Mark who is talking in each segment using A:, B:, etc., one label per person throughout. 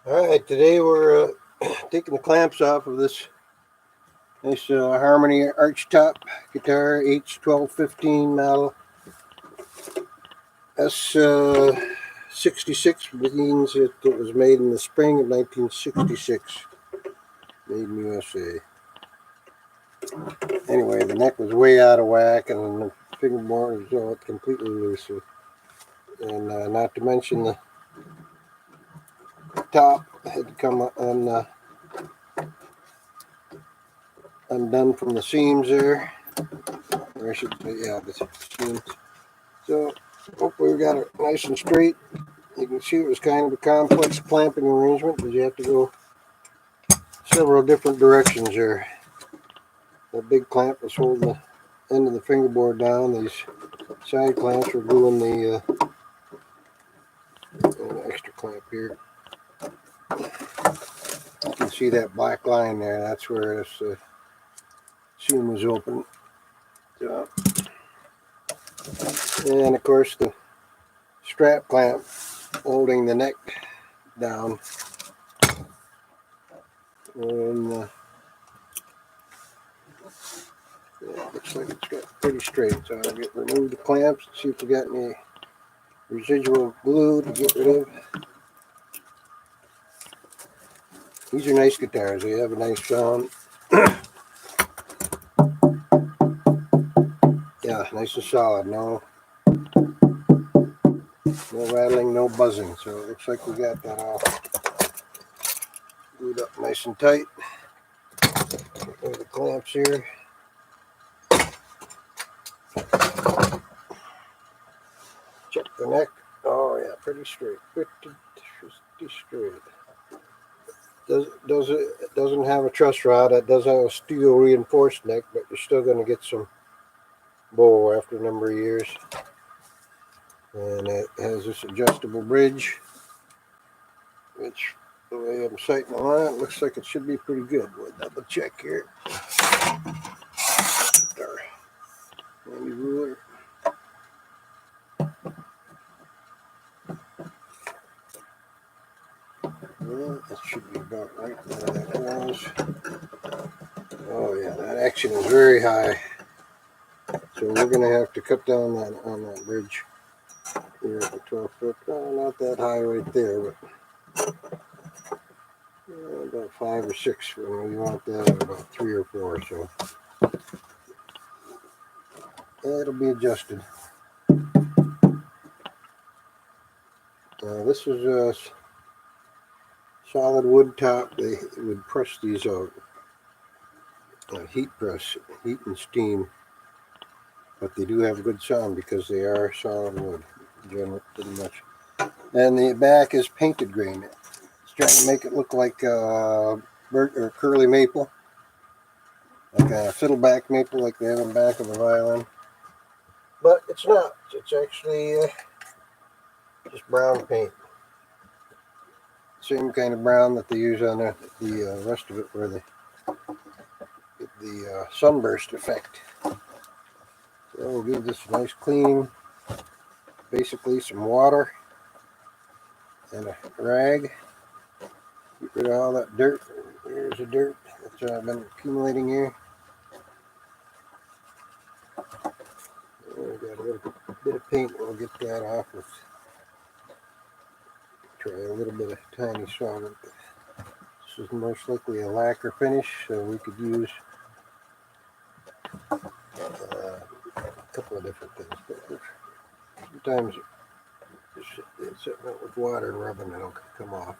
A: Alright, today we're taking the clamps off of this nice Harmony archtop guitar H1215 model S66 means it was made in the spring of 1966, made in USA. Anyway, the neck was way out of whack and the fingerboard was all completely loose, and not to mention the top had come undone from the seams there. Or I should say, yeah, the seams. So hopefully we got it nice and straight. You can see it was kind of a complex clamping arrangement because you have to go several different directions there. The big clamp was holding the end of the fingerboard down. These side clamps are gluing the extra clamp here. You can see that black line there. That's where this seam was open. So, and of course the strap clamp holding the neck down. And yeah, looks like it's got pretty straight. So I'll remove the clamps and see if we got any residual glue to get rid of. These are nice guitars. They have a nice sound. Yeah, nice and solid. No rattling, no buzzing. So it looks like we got that all glued up nice and tight. With the clamps here. Check the neck. Oh yeah, pretty straight. Pretty straight. It doesn't have a truss rod. It does have a steel reinforced neck, but you're still going to get some bow after a number of years. And it has this adjustable bridge, which the way I'm sighting on it looks like it should be pretty good. We'll double check here. Our handy ruler. Well, that should be about right where that goes. Oh yeah, that action is very high. So we're going to have to cut down on that bridge here at the 12 foot. Not that high right there, but about 5 or 6. We want that at about 3 or 4. So it'll be adjusted. This is a solid wood top. They would press these out. Heat press, heat and steam. But they do have good sound because they are solid wood, generally, pretty much. And the back is painted grain. It's trying to make it look like burnt or curly maple, like a fiddleback maple, like they have in the back of a violin. But it's not. It's actually just brown paint. Same kind of brown that they use on the rest of it, where they get the sunburst effect. So we'll give this a nice clean, basically some water and a rag. Get rid of all that dirt. Here's the dirt that's been accumulating here. We've got a little bit of paint. We'll get that off with. Try a little bit of tiny solvent. This is most likely a lacquer finish, so we could use a couple of different things. But sometimes it's sitting out with water and rubbing, it'll come off.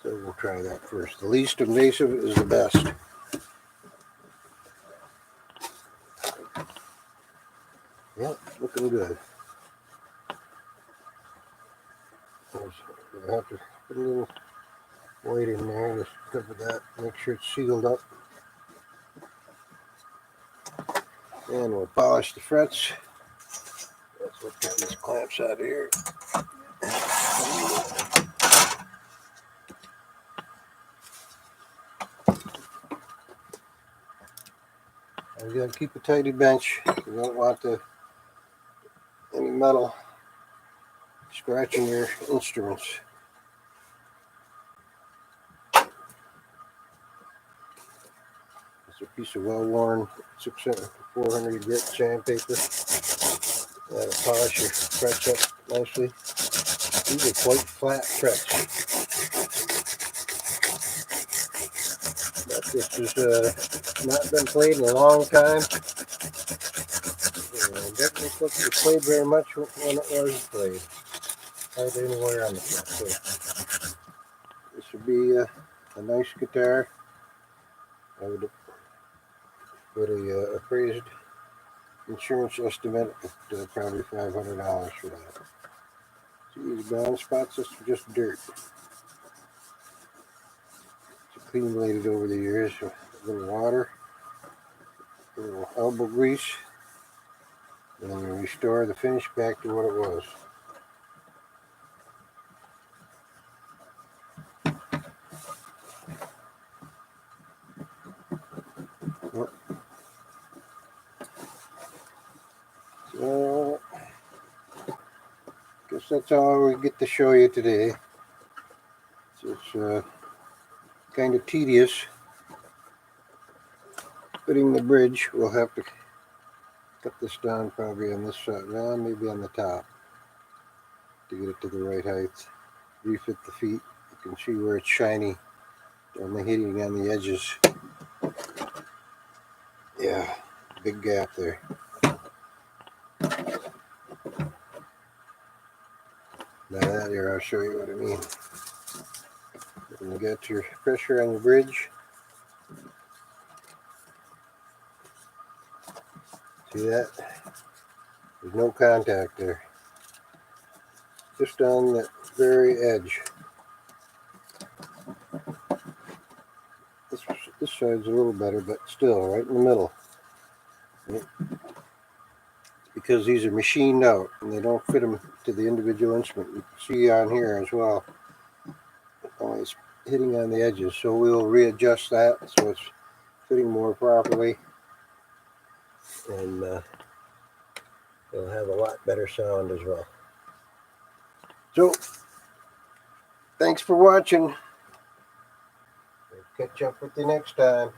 A: So we'll try that first. The least invasive is the best. Yep, looking good. We'll have to put a little weight in there to cover that. Make sure it's sealed up. And we'll polish the frets. Let's look at these clamps out here. You gotta keep a tidy bench. You don't want any metal scratching your instruments. piece of well-worn 400 grit sandpaper. That'll polish your frets up nicely. These are quite flat frets. But this has not been played in a long time. Definitely supposed to be played very much when it was played. Hardly any wear on the front. So this would be a nice guitar. I would put a appraised insurance estimate at probably $500 for that. See these brown spots? This is just dirt. It's accumulated over the years. A little water, a little elbow grease, and then you restore the finish back to what it was. So, guess that's all we get to show you today. It's kind of tedious fitting the bridge. We'll have to cut this down probably on this side, well, maybe on the top to get it to the right height. Refit the feet. You can see where it's shiny, only hitting on the edges. Yeah, big gap there. Now that here, I'll show you what I mean. When you get your pressure on your bridge, see that? There's no contact there. Just on the very edge. This side's a little better, but still right in the middle. Right? Because these are machined out and they don't fit them to the individual instrument. You can see on here as well. It's hitting on the edges, so we'll readjust that so it's fitting more properly, and it'll have a lot better sound as well. So, thanks for watching. We'll catch up with you next time.